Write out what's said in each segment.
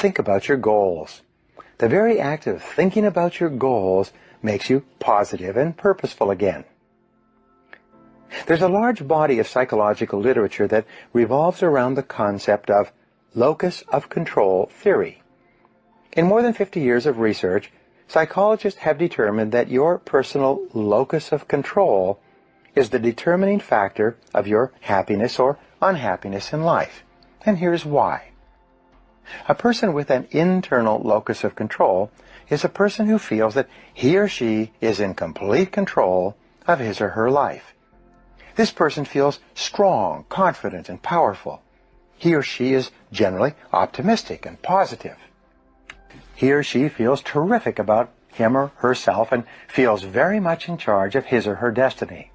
think about your goals. The very act of thinking about your goals makes you positive and purposeful again. There's a large body of psychological literature that revolves around the concept of locus of control theory. In more than 50 years of research, psychologists have determined that your personal locus of control is the determining factor of your happiness or unhappiness in life. And here's why. A person with an internal locus of control is a person who feels that he or she is in complete control of his or her life. This person feels strong, confident, and powerful. He or she is generally optimistic and positive. He or she feels terrific about him or herself and feels very much in charge of his or her destiny.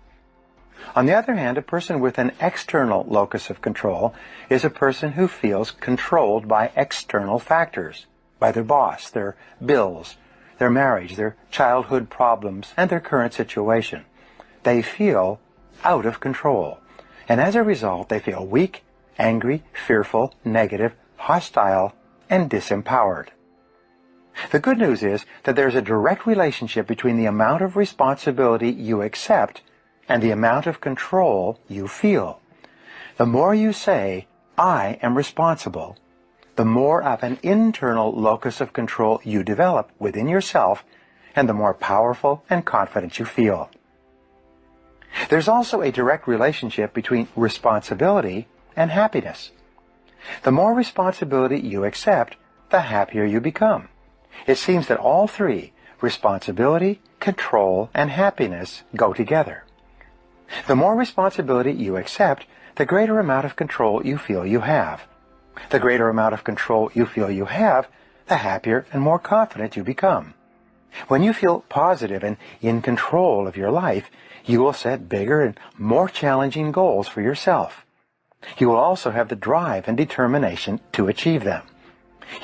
On the other hand, a person with an external locus of control is a person who feels controlled by external factors, by their boss, their bills, their marriage, their childhood problems, and their current situation. They feel out of control, and as a result, they feel weak, angry, fearful, negative, hostile, and disempowered. The good news is that there's a direct relationship between the amount of responsibility you accept and the amount of control you feel. The more you say, I am responsible, the more of an internal locus of control you develop within yourself, and the more powerful and confident you feel. There's also a direct relationship between responsibility and happiness. The more responsibility you accept, the happier you become. It seems that all three, responsibility, control, and happiness, go together. The more responsibility you accept, the greater amount of control you feel you have. The greater amount of control you feel you have, the happier and more confident you become. When you feel positive and in control of your life, you will set bigger and more challenging goals for yourself. You will also have the drive and determination to achieve them.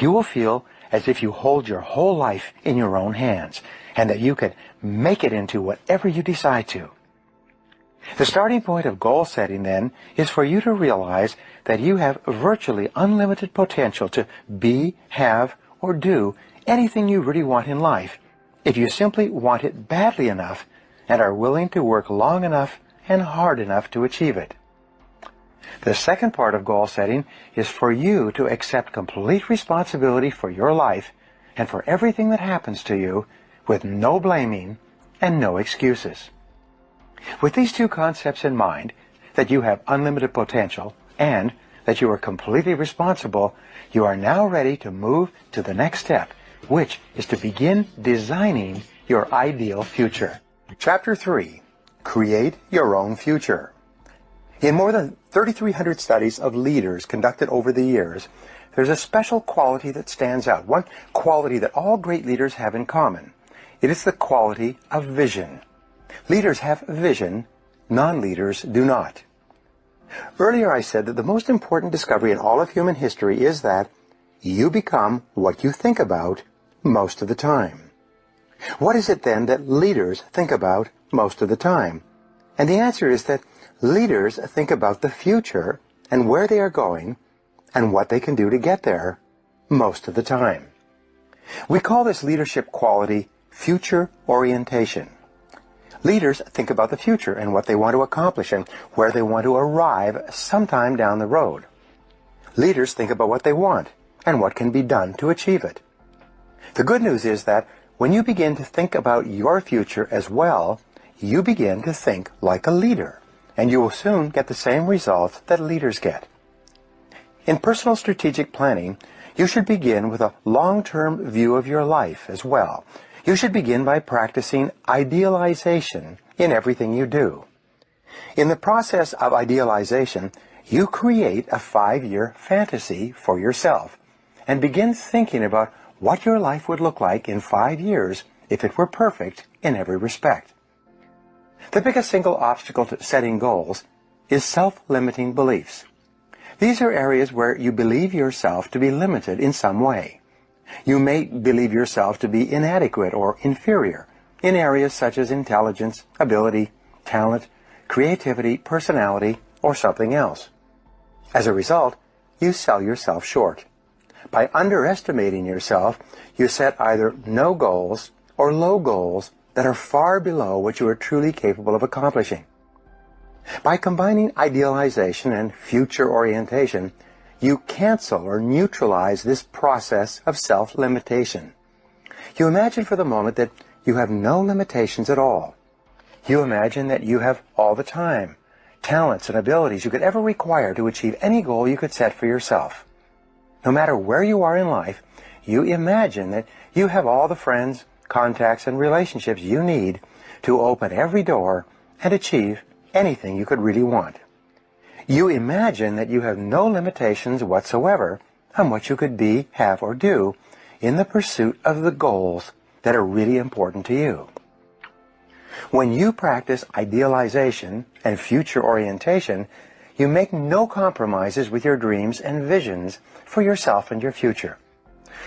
You will feel as if you hold your whole life in your own hands, and that you can make it into whatever you decide to. The starting point of goal setting, then, is for you to realize that you have virtually unlimited potential to be, have, or do anything you really want in life if you simply want it badly enough and are willing to work long enough and hard enough to achieve it. The second part of goal setting is for you to accept complete responsibility for your life and for everything that happens to you with no blaming and no excuses. With these two concepts in mind, that you have unlimited potential and that you are completely responsible, you are now ready to move to the next step, which is to begin designing your ideal future. Chapter 3. Create your own future. In more than 3,300 studies of leaders conducted over the years, there's a special quality that stands out, one quality that all great leaders have in common. It is the quality of vision. Leaders have vision, non-leaders do not. Earlier I said that the most important discovery in all of human history is that you become what you think about most of the time. What is it then that leaders think about most of the time? And the answer is that leaders think about the future and where they are going and what they can do to get there most of the time. We call this leadership quality future orientation. Leaders think about the future and what they want to accomplish and where they want to arrive sometime down the road. Leaders think about what they want and what can be done to achieve it. The good news is that when you begin to think about your future as well, you begin to think like a leader, and you will soon get the same results that leaders get. In personal strategic planning, you should begin with a long-term view of your life as well. You should begin by practicing idealization in everything you do. In the process of idealization, you create a 5-year fantasy for yourself and begin thinking about what your life would look like in 5 years if it were perfect in every respect. The biggest single obstacle to setting goals is self-limiting beliefs. These are areas where you believe yourself to be limited in some way. You may believe yourself to be inadequate or inferior in areas such as intelligence, ability, talent, creativity, personality, or something else. As a result, you sell yourself short. By underestimating yourself, you set either no goals or low goals that are far below what you are truly capable of accomplishing. By combining idealization and future orientation, you cancel or neutralize this process of self-limitation. You imagine for the moment that you have no limitations at all. You imagine that you have all the time, talents, and abilities you could ever require to achieve any goal you could set for yourself. No matter where you are in life, you imagine that you have all the friends, contacts, and relationships you need to open every door and achieve anything you could really want. You imagine that you have no limitations whatsoever on what you could be, have, or do in the pursuit of the goals that are really important to you. When you practice idealization and future orientation, you make no compromises with your dreams and visions for yourself and your future.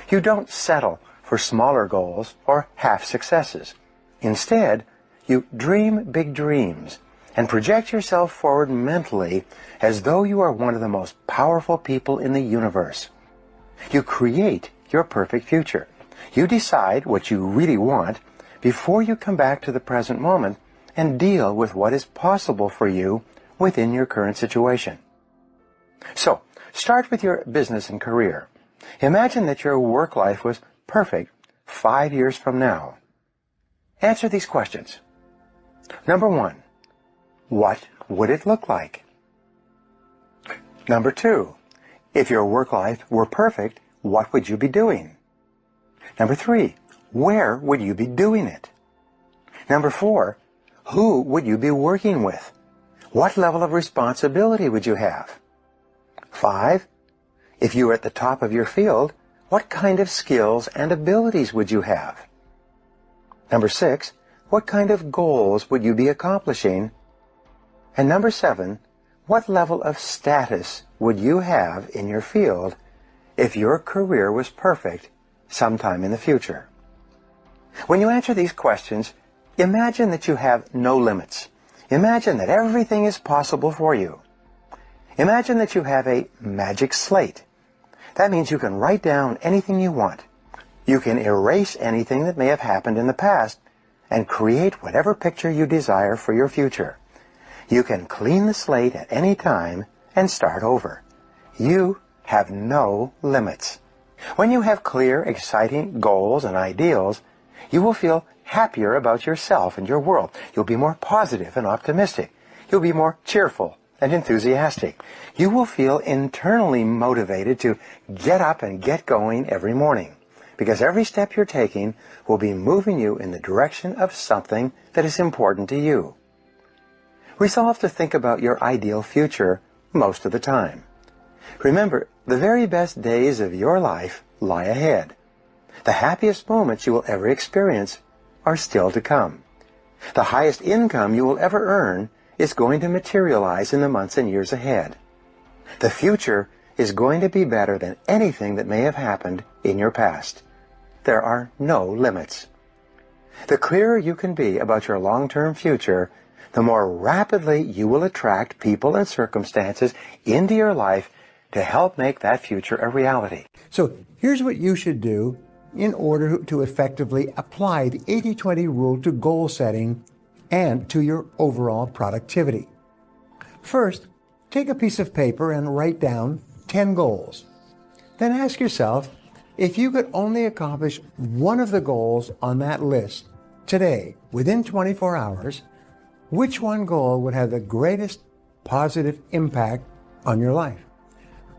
You don't settle for smaller goals or half successes. Instead, you dream big dreams and project yourself forward mentally as though you are one of the most powerful people in the universe. You create your perfect future. You decide what you really want before you come back to the present moment and deal with what is possible for you within your current situation. So, start with your business and career. Imagine that your work life was perfect 5 years from now. Answer these questions. Number 1, what would it look like? Number 2, if your work life were perfect, what would you be doing? Number 3, where would you be doing it? Number 4, who would you be working with? What level of responsibility would you have? 5, if you were at the top of your field, what kind of skills and abilities would you have? Number 6, what kind of goals would you be accomplishing? And number 7, what level of status would you have in your field if your career was perfect sometime in the future? When you answer these questions, imagine that you have no limits. Imagine that everything is possible for you. Imagine that you have a magic slate. That means you can write down anything you want. You can erase anything that may have happened in the past and create whatever picture you desire for your future. You can clean the slate at any time and start over. You have no limits. When you have clear, exciting goals and ideals, you will feel happier about yourself and your world. You'll be more positive and optimistic. You'll be more cheerful and enthusiastic. You will feel internally motivated to get up and get going every morning, because every step you're taking will be moving you in the direction of something that is important to you. Resolve to think about your ideal future most of the time. Remember, the very best days of your life lie ahead. The happiest moments you will ever experience are still to come. The highest income you will ever earn is going to materialize in the months and years ahead. The future is going to be better than anything that may have happened in your past. There are no limits. The clearer you can be about your long-term future, the more rapidly you will attract people and circumstances into your life to help make that future a reality. So here's what you should do in order to effectively apply the 80-20 rule to goal setting and to your overall productivity. First, take a piece of paper and write down 10 goals. Then ask yourself, if you could only accomplish one of the goals on that list today, within 24 hours, which one goal would have the greatest positive impact on your life?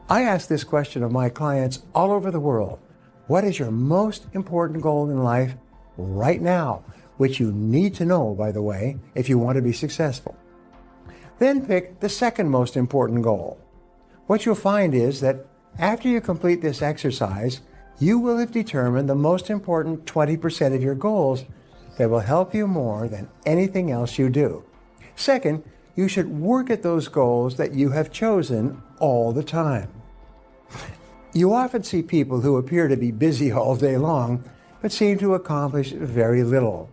I ask this question of my clients all over the world. What is your most important goal in life right now, which you need to know, by the way, if you want to be successful? Then pick the second most important goal. What you'll find is that after you complete this exercise, you will have determined the most important 20% of your goals that will help you more than anything else you do. Second, you should work at those goals that you have chosen all the time. You often see people who appear to be busy all day long, but seem to accomplish very little.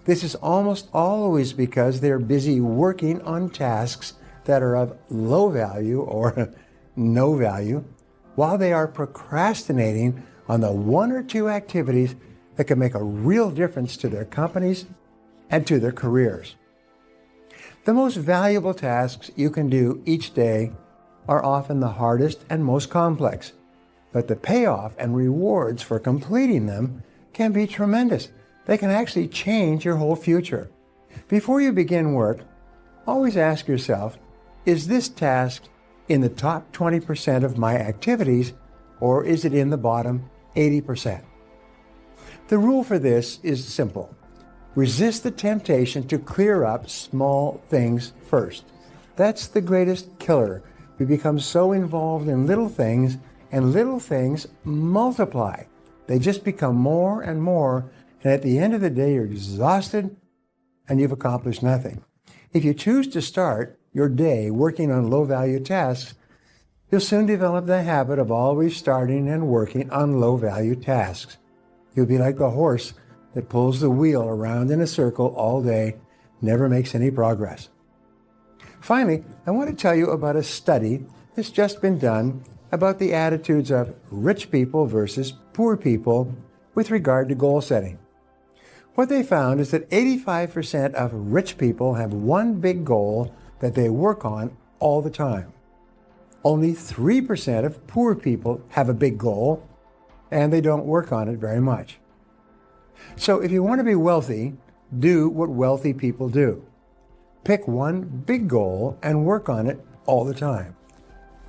This is almost always because they're busy working on tasks that are of low value or no value, while they are procrastinating on the one or two activities that can make a real difference to their companies and to their careers. The most valuable tasks you can do each day are often the hardest and most complex, but the payoff and rewards for completing them can be tremendous. They can actually change your whole future. Before you begin work, always ask yourself, is this task in the top 20% of my activities, or is it in the bottom 80%? The rule for this is simple. Resist the temptation to clear up small things first. That's the greatest killer. We become so involved in little things, and little things multiply. They just become more and more, and at the end of the day, you're exhausted and you've accomplished nothing. If you choose to start your day working on low-value tasks, you'll soon develop the habit of always starting and working on low-value tasks. You'll be like the horse that pulls the wheel around in a circle all day, never makes any progress. Finally, I want to tell you about a study that's just been done about the attitudes of rich people versus poor people with regard to goal setting. What they found is that 85% of rich people have one big goal that they work on all the time. Only 3% of poor people have a big goal, and they don't work on it very much. So if you want to be wealthy, do what wealthy people do. Pick one big goal and work on it all the time.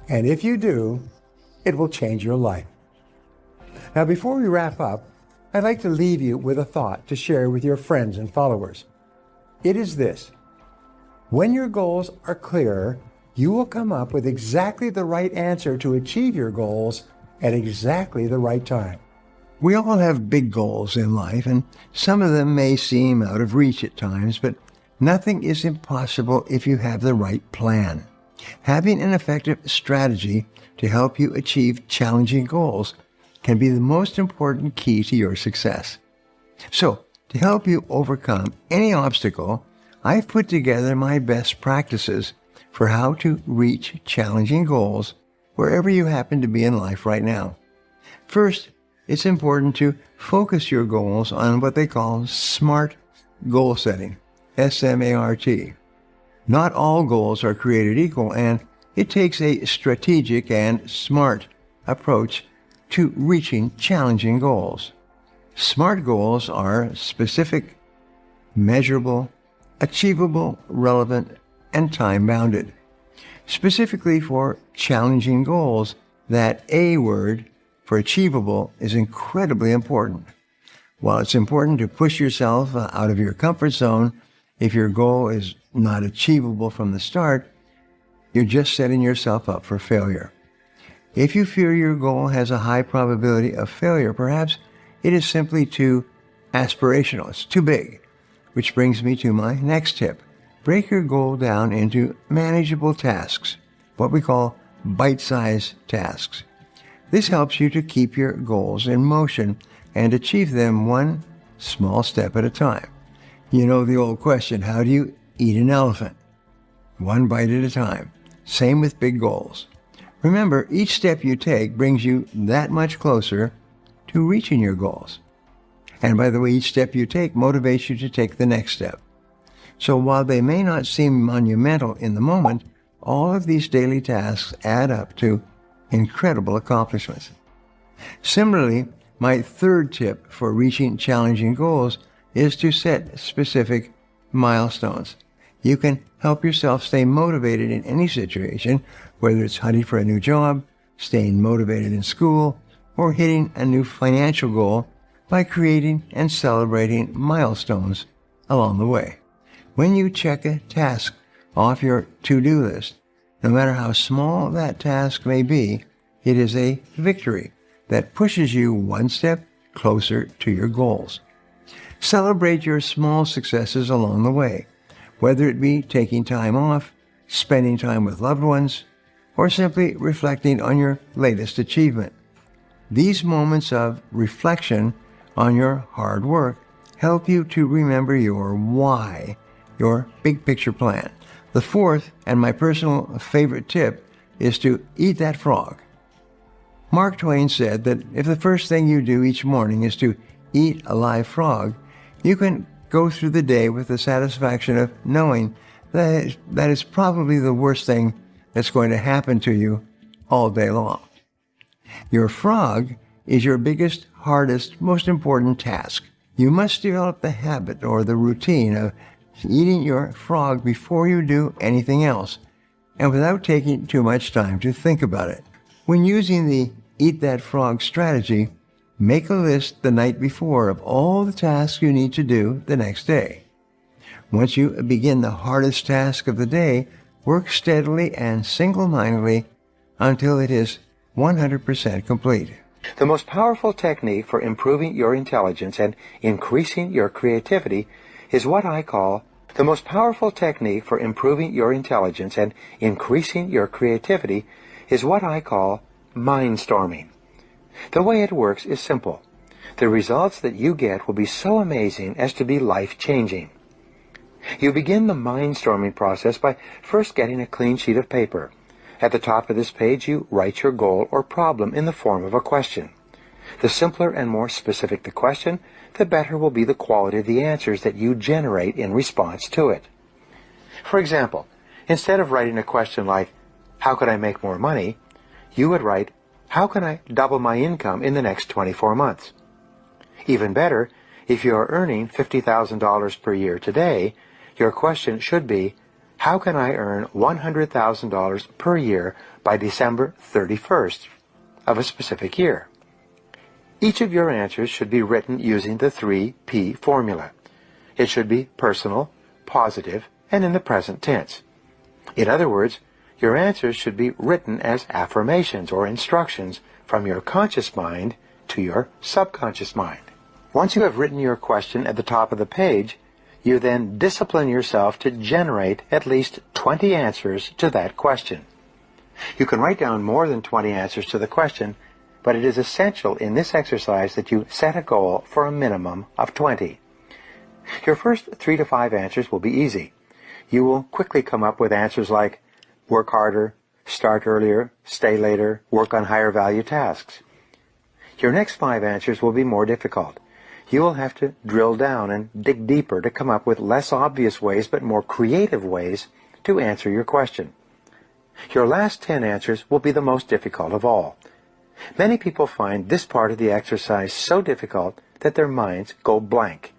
And if you do, it will change your life. Now, before we wrap up, I'd like to leave you with a thought to share with your friends and followers. It is this: when your goals are clear, you will come up with exactly the right answer to achieve your goals at exactly the right time. We all have big goals in life, and some of them may seem out of reach at times, but nothing is impossible if you have the right plan. Having an effective strategy to help you achieve challenging goals can be the most important key to your success. So, to help you overcome any obstacle, I've put together my best practices for how to reach challenging goals wherever you happen to be in life right now. First, it's important to focus your goals on what they call SMART goal setting, S-M-A-R-T. Not all goals are created equal, and it takes a strategic and smart approach to reaching challenging goals. SMART goals are specific, measurable, achievable, relevant, and time-bounded. Specifically for challenging goals, that A word for achievable is incredibly important. While it's important to push yourself out of your comfort zone, if your goal is not achievable from the start, you're just setting yourself up for failure. If you fear your goal has a high probability of failure, perhaps it is simply too aspirational. It's too big. Which brings me to my next tip. Break your goal down into manageable tasks, what we call bite-sized tasks. This helps you to keep your goals in motion and achieve them one small step at a time. You know the old question, how do you eat an elephant? One bite at a time. Same with big goals. Remember, each step you take brings you that much closer to reaching your goals. And by the way, each step you take motivates you to take the next step. So while they may not seem monumental in the moment, all of these daily tasks add up to incredible accomplishments. Similarly, my third tip for reaching challenging goals is to set specific milestones. You can help yourself stay motivated in any situation, whether it's hunting for a new job, staying motivated in school, or hitting a new financial goal by creating and celebrating milestones along the way. When you check a task off your to-do list, no matter how small that task may be, it is a victory that pushes you one step closer to your goals. Celebrate your small successes along the way, whether it be taking time off, spending time with loved ones, or simply reflecting on your latest achievement. These moments of reflection on your hard work help you to remember your why, your big picture plan. The fourth, and my personal favorite tip, is to eat that frog. Mark Twain said that if the first thing you do each morning is to eat a live frog, you can go through the day with the satisfaction of knowing that is probably the worst thing that's going to happen to you all day long. Your frog is your biggest, hardest, most important task. You must develop the habit or the routine of eating your frog before you do anything else, and without taking too much time to think about it. When using the Eat That Frog strategy, make a list the night before of all the tasks you need to do the next day. Once you begin the hardest task of the day, work steadily and single-mindedly until it is 100% complete. The most powerful technique for improving your intelligence and increasing your creativity is what I call mindstorming. The way it works is simple. The results that you get will be so amazing as to be life-changing. You begin the mindstorming process by first getting a clean sheet of paper. At the top of this page, you write your goal or problem in the form of a question. The simpler and more specific the question, the better will be the quality of the answers that you generate in response to it. For example, instead of writing a question like, "How could I make more money?" you would write, "How can I double my income in the next 24 months?" Even better, if you are earning $50,000 per year today, your question should be, "How can I earn $100,000 per year by December 31st of a specific year?" Each of your answers should be written using the 3P formula. It should be personal, positive, and in the present tense. In other words, your answers should be written as affirmations or instructions from your conscious mind to your subconscious mind. Once you have written your question at the top of the page, you then discipline yourself to generate at least 20 answers to that question. You can write down more than 20 answers to the question, but it is essential in this exercise that you set a goal for a minimum of 20. Your first 3 to 5 answers will be easy. You will quickly come up with answers like work harder, start earlier, stay later, work on higher value tasks. Your next 5 answers will be more difficult. You will have to drill down and dig deeper to come up with less obvious ways but more creative ways to answer your question. Your last 10 answers will be the most difficult of all. Many people find this part of the exercise so difficult that their minds go blank.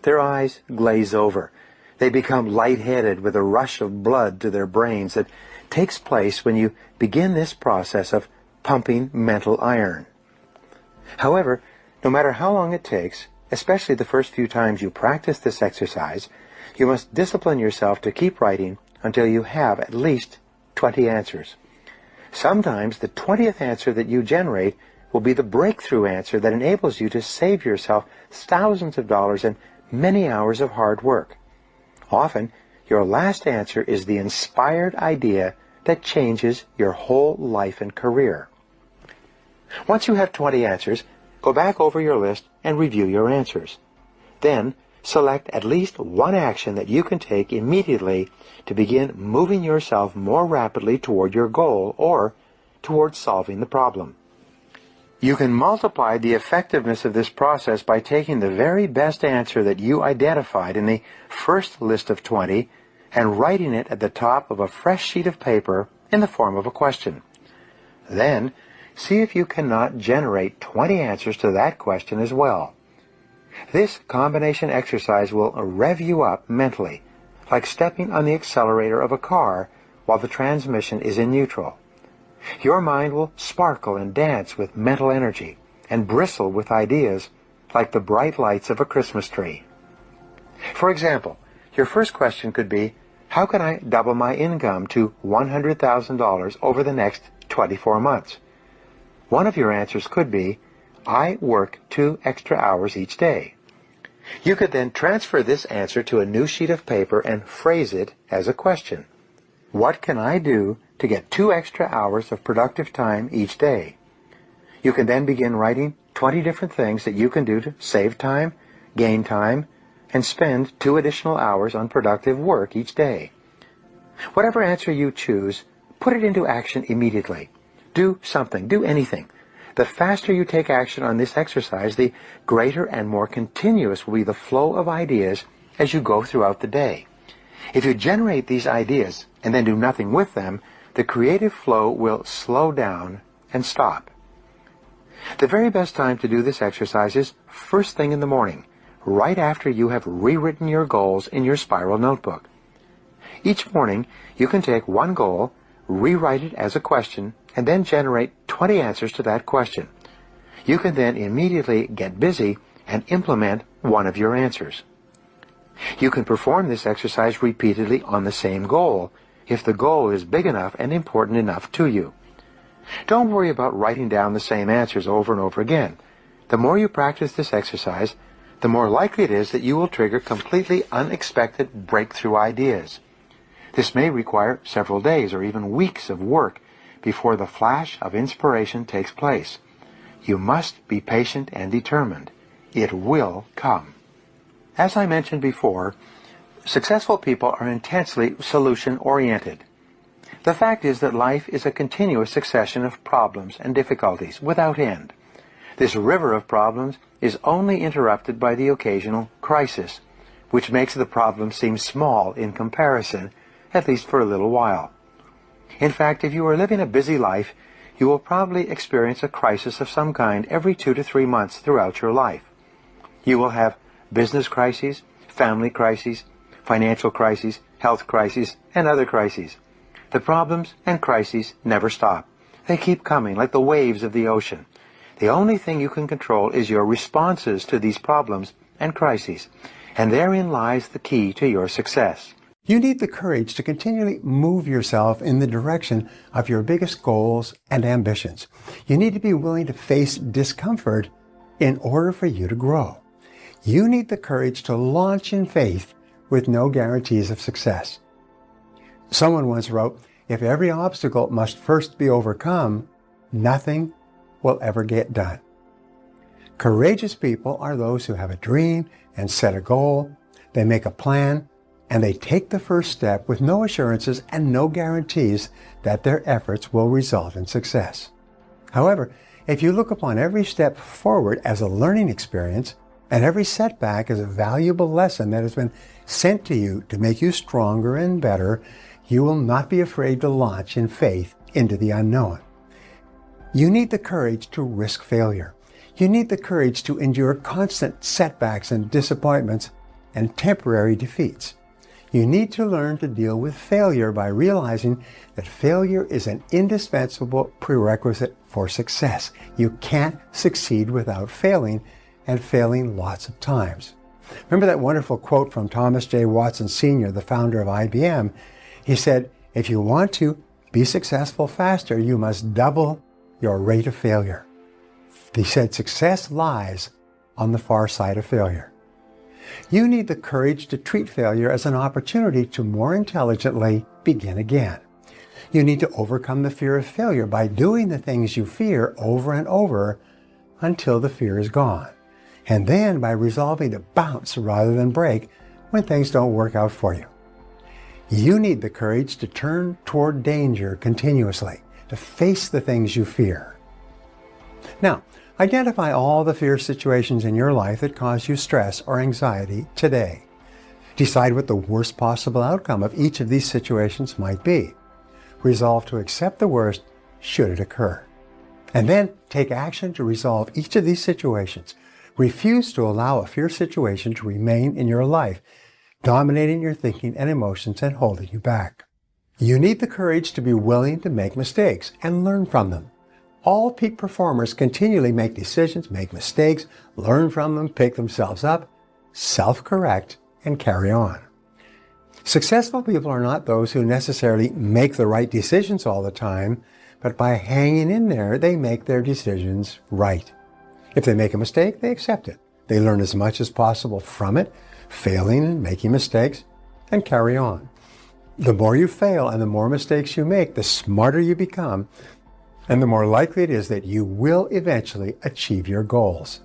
Their eyes glaze over. They become lightheaded with a rush of blood to their brains that takes place when you begin this process of pumping mental iron. However, no matter how long it takes, especially the first few times you practice this exercise, you must discipline yourself to keep writing until you have at least 20 answers. Sometimes the 20th answer that you generate will be the breakthrough answer that enables you to save yourself thousands of dollars and many hours of hard work. Often, your last answer is the inspired idea that changes your whole life and career. Once you have 20 answers, go back over your list and review your answers. Then, select at least one action that you can take immediately to begin moving yourself more rapidly toward your goal or toward solving the problem. You can multiply the effectiveness of this process by taking the very best answer that you identified in the first list of 20 and writing it at the top of a fresh sheet of paper in the form of a question. Then, see if you cannot generate 20 answers to that question as well. This combination exercise will rev you up mentally, like stepping on the accelerator of a car while the transmission is in neutral. Your mind will sparkle and dance with mental energy and bristle with ideas like the bright lights of a Christmas tree. For example, your first question could be, how can I double my income to $100,000 over the next 24 months? One of your answers could be, I work 2 extra hours each day. You could then transfer this answer to a new sheet of paper and phrase it as a question. What can I do to get 2 extra hours of productive time each day? You can then begin writing 20 different things that you can do to save time, gain time, and spend 2 additional hours on productive work each day. Whatever answer you choose, put it into action immediately. Do something, do anything. The faster you take action on this exercise, the greater and more continuous will be the flow of ideas as you go throughout the day. If you generate these ideas and then do nothing with them, the creative flow will slow down and stop. The very best time to do this exercise is first thing in the morning, right after you have rewritten your goals in your spiral notebook. Each morning, you can take one goal, rewrite it as a question, and then generate 20 answers to that question. You can then immediately get busy and implement one of your answers. You can perform this exercise repeatedly on the same goal, if the goal is big enough and important enough to you. Don't worry about writing down the same answers over and over again. The more you practice this exercise, the more likely it is that you will trigger completely unexpected breakthrough ideas. This may require several days or even weeks of work before the flash of inspiration takes place. You must be patient and determined. It will come. As I mentioned before, successful people are intensely solution-oriented. The fact is that life is a continuous succession of problems and difficulties without end. This river of problems is only interrupted by the occasional crisis, which makes the problem seem small in comparison, at least for a little while. In fact, if you are living a busy life, you will probably experience a crisis of some kind every 2 to 3 months throughout your life. You will have business crises, family crises, financial crises, health crises, and other crises. The problems and crises never stop. They keep coming like the waves of the ocean. The only thing you can control is your responses to these problems and crises, and therein lies the key to your success. You need the courage to continually move yourself in the direction of your biggest goals and ambitions. You need to be willing to face discomfort in order for you to grow. You need the courage to launch in faith with no guarantees of success. Someone once wrote, "If every obstacle must first be overcome, nothing will ever get done." Courageous people are those who have a dream and set a goal. They make a plan, and they take the first step with no assurances and no guarantees that their efforts will result in success. However, if you look upon every step forward as a learning experience and every setback as a valuable lesson that has been sent to you to make you stronger and better, you will not be afraid to launch in faith into the unknown. You need the courage to risk failure. You need the courage to endure constant setbacks and disappointments and temporary defeats. You need to learn to deal with failure by realizing that failure is an indispensable prerequisite for success. You can't succeed without failing, and failing lots of times. Remember that wonderful quote from Thomas J. Watson Sr., the founder of IBM? He said, "If you want to be successful faster, you must double your rate of failure." He said, "Success lies on the far side of failure." You need the courage to treat failure as an opportunity to more intelligently begin again. You need to overcome the fear of failure by doing the things you fear over and over until the fear is gone. And then by resolving to bounce rather than break when things don't work out for you. You need the courage to turn toward danger continuously, to face the things you fear. Now, identify all the fear situations in your life that cause you stress or anxiety today. Decide what the worst possible outcome of each of these situations might be. Resolve to accept the worst should it occur. And then take action to resolve each of these situations. Refuse to allow a fear situation to remain in your life, dominating your thinking and emotions and holding you back. You need the courage to be willing to make mistakes and learn from them. All peak performers continually make decisions, make mistakes, learn from them, pick themselves up, self-correct, and carry on. Successful people are not those who necessarily make the right decisions all the time, but by hanging in there, they make their decisions right. If they make a mistake, they accept it. They learn as much as possible from it, failing and making mistakes, and carry on. The more you fail and the more mistakes you make, the smarter you become, and the more likely it is that you will eventually achieve your goals.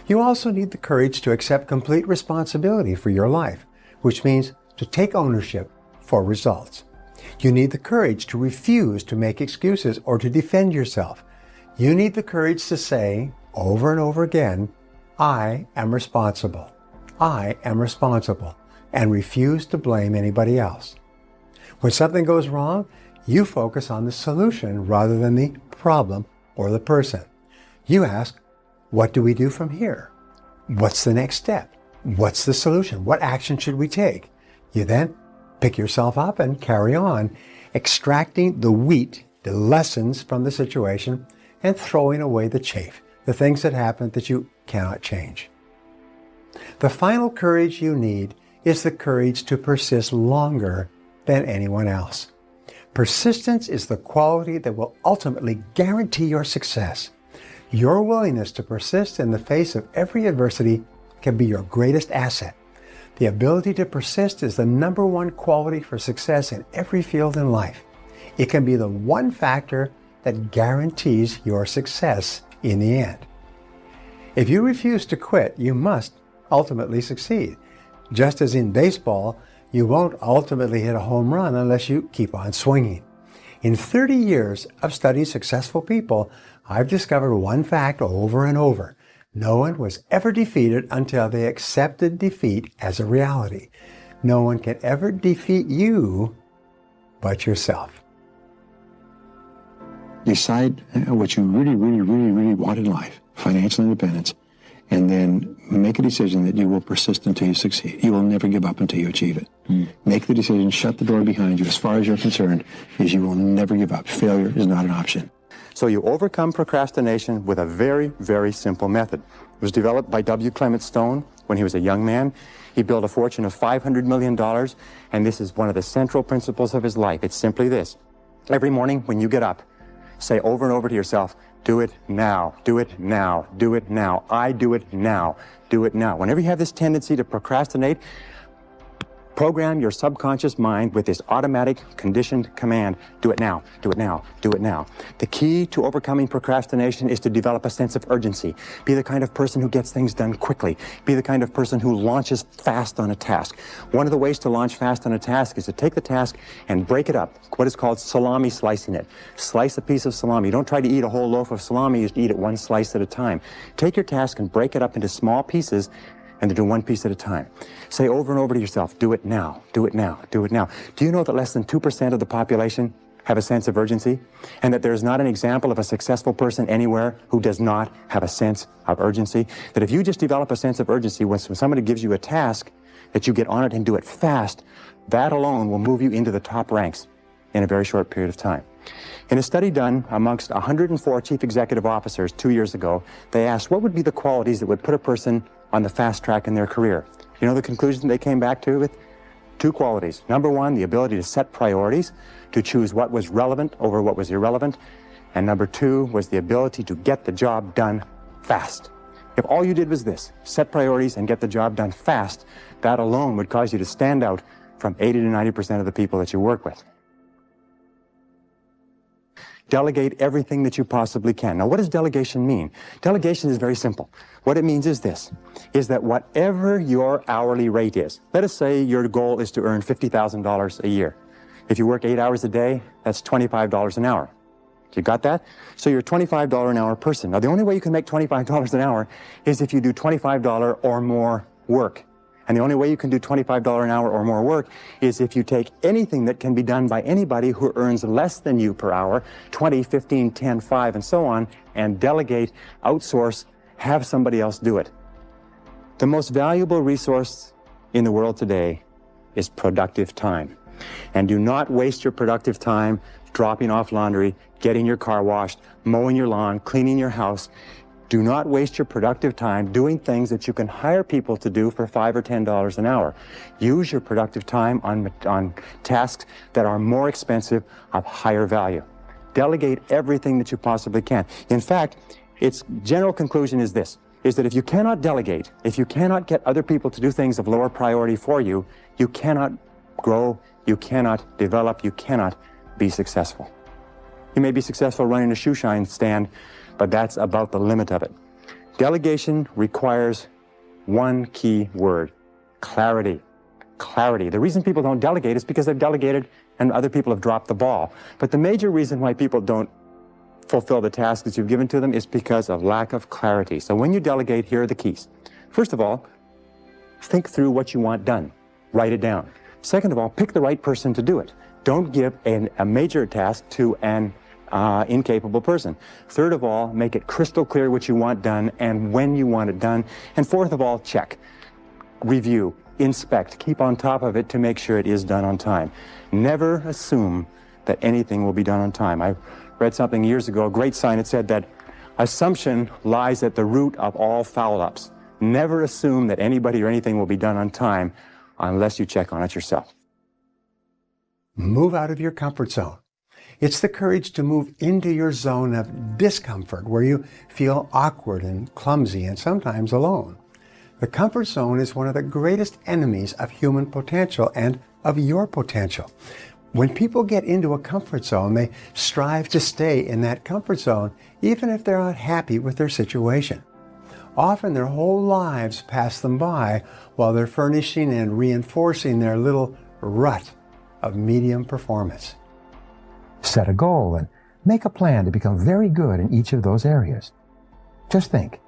You also need the courage to accept complete responsibility for your life, which means to take ownership for results. You need the courage to refuse to make excuses or to defend yourself. You need the courage to say, over and over again, I am responsible. I am responsible, and refuse to blame anybody else. When something goes wrong, you focus on the solution rather than the problem or the person. You ask, what do we do from here? What's the next step? What's the solution? What action should we take? You then pick yourself up and carry on, extracting the wheat, the lessons from the situation, and throwing away the chaff, the things that happened that you cannot change. The final courage you need is the courage to persist longer than anyone else. Persistence is the quality that will ultimately guarantee your success. Your willingness to persist in the face of every adversity can be your greatest asset. The ability to persist is the number one quality for success in every field in life. It can be the one factor that guarantees your success in the end. If you refuse to quit, you must ultimately succeed. Just as in baseball, you won't ultimately hit a home run unless you keep on swinging. In 30 years of studying successful people, I've discovered one fact over and over. No one was ever defeated until they accepted defeat as a reality. No one can ever defeat you but yourself. Decide what you really want in life, financial independence, and then make a decision that you will persist until you succeed. You will never give up until you achieve it. Make the decision, shut the door behind you as far as you're concerned, is you will never give up. Failure is not an option. So you overcome procrastination with a very, very simple method. It was developed by W. Clement Stone when he was a young man. He built a fortune of $500 million, and this is one of the central principles of his life. It's simply this. Every morning when you get up, say over and over to yourself, do it now, do it now, do it now. I do it now, do it now. Whenever you have this tendency to procrastinate, program your subconscious mind with this automatic conditioned command, do it now, do it now, do it now. The key to overcoming procrastination is to develop a sense of urgency. Be the kind of person who gets things done quickly. Be the kind of person who launches fast on a task. One of the ways to launch fast on a task is to take the task and break it up, what is called salami slicing it. Slice a piece of salami. You don't try to eat a whole loaf of salami, you eat it one slice at a time. Take your task and break it up into small pieces and to do one piece at a time. Say over and over to yourself, do it now, do it now, do it now. Do you know that less than 2% of the population have a sense of urgency? And that there's not an example of a successful person anywhere who does not have a sense of urgency? That if you just develop a sense of urgency, when somebody gives you a task, that you get on it and do it fast, that alone will move you into the top ranks in a very short period of time. In a study done amongst 104 chief executive officers 2 years ago, they asked what would be the qualities that would put a person on the fast track in their career. You know the conclusion they came back to with? 2 qualities. Number 1, the ability to set priorities, to choose what was relevant over what was irrelevant. And number 2 was the ability to get the job done fast. If all you did was this, set priorities and get the job done fast, that alone would cause you to stand out from 80 to 90% of the people that you work with. Delegate everything that you possibly can. Now, what does delegation mean? Delegation is very simple. What it means is this, is that whatever your hourly rate is, let us say your goal is to earn $50,000 a year. If you work 8 hours a day, that's $25 an hour. You got that? So you're a $25 an hour person. Now, the only way you can make $25 an hour is if you do $25 or more work. And the only way you can do $25 an hour or more work is if you take anything that can be done by anybody who earns less than you per hour, 20, 15, 10, 5, and so on, and delegate, outsource, have somebody else do it. The most valuable resource in the world today is productive time. And do not waste your productive time dropping off laundry, getting your car washed, mowing your lawn, cleaning your house. Do not waste your productive time doing things that you can hire people to do for $5 or $10 an hour. Use your productive time on tasks that are more expensive, of higher value. Delegate everything that you possibly can. In fact, its general conclusion is this, is that if you cannot delegate, if you cannot get other people to do things of lower priority for you, you cannot grow, you cannot develop, you cannot be successful. You may be successful running a shoe shine stand, but that's about the limit of it. Delegation requires one key word, clarity. Clarity. The reason people don't delegate is because they've delegated and other people have dropped the ball. But the major reason why people don't fulfill the task that you've given to them is because of lack of clarity. So when you delegate, here are the keys. First of all, think through what you want done. Write it down. Second of all, pick the right person to do it. Don't give a major task to an incapable person. Third of all, make it crystal clear what you want done and when you want it done. And fourth of all, check, review, inspect, keep on top of it to make sure it is done on time. Never assume that anything will be done on time. I read something years ago, a great sign. It said that assumption lies at the root of all foul-ups. Never assume that anybody or anything will be done on time unless you check on it yourself. Move out of your comfort zone. It's the courage to move into your zone of discomfort where you feel awkward and clumsy and sometimes alone. The comfort zone is one of the greatest enemies of human potential and of your potential. When people get into a comfort zone, they strive to stay in that comfort zone, even if they're not happy with their situation. Often their whole lives pass them by while they're furnishing and reinforcing their little rut of medium performance. Set a goal and make a plan to become very good in each of those areas. Just think,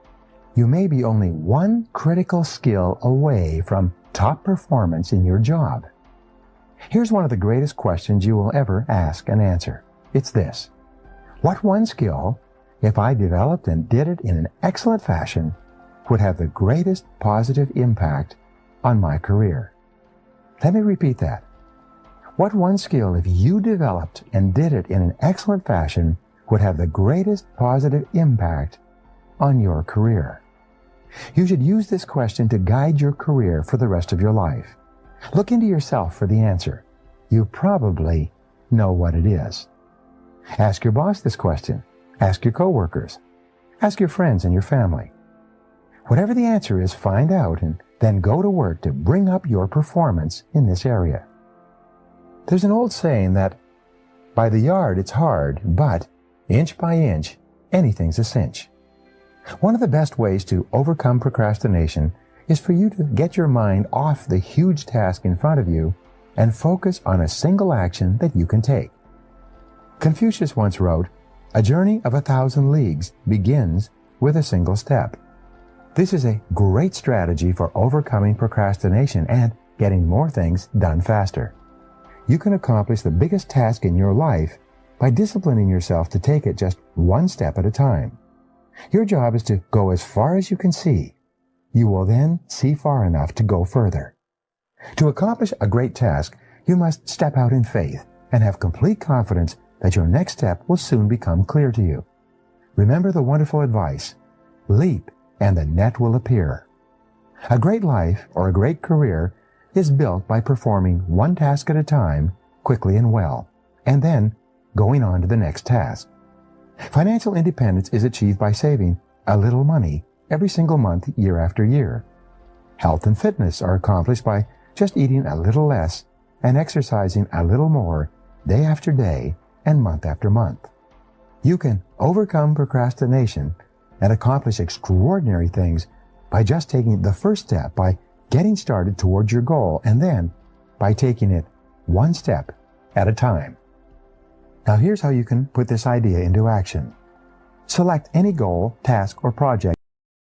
you may be only one critical skill away from top performance in your job. Here's one of the greatest questions you will ever ask and answer. It's this: what one skill, if I developed and did it in an excellent fashion, would have the greatest positive impact on my career? Let me repeat that. What one skill, if you developed and did it in an excellent fashion, would have the greatest positive impact on your career? You should use this question to guide your career for the rest of your life. Look into yourself for the answer. You probably know what it is. Ask your boss this question. Ask your coworkers. Ask your friends and your family. Whatever the answer is, find out and then go to work to bring up your performance in this area. There's an old saying that by the yard it's hard, but inch by inch, anything's a cinch. One of the best ways to overcome procrastination is for you to get your mind off the huge task in front of you and focus on a single action that you can take. Confucius once wrote, "A journey of 1,000 leagues begins with a single step." This is a great strategy for overcoming procrastination and getting more things done faster. You can accomplish the biggest task in your life by disciplining yourself to take it just one step at a time. Your job is to go as far as you can see. You will then see far enough to go further. To accomplish a great task, you must step out in faith and have complete confidence that your next step will soon become clear to you. Remember the wonderful advice, leap and the net will appear. A great life or a great career is built by performing one task at a time, quickly and well, and then going on to the next task. Financial independence is achieved by saving a little money every single month, year after year. Health and fitness are accomplished by just eating a little less and exercising a little more day after day and month after month. You can overcome procrastination and accomplish extraordinary things by just taking the first step, by getting started towards your goal, and then by taking it one step at a time. Now here's how you can put this idea into action. Select any goal, task, or project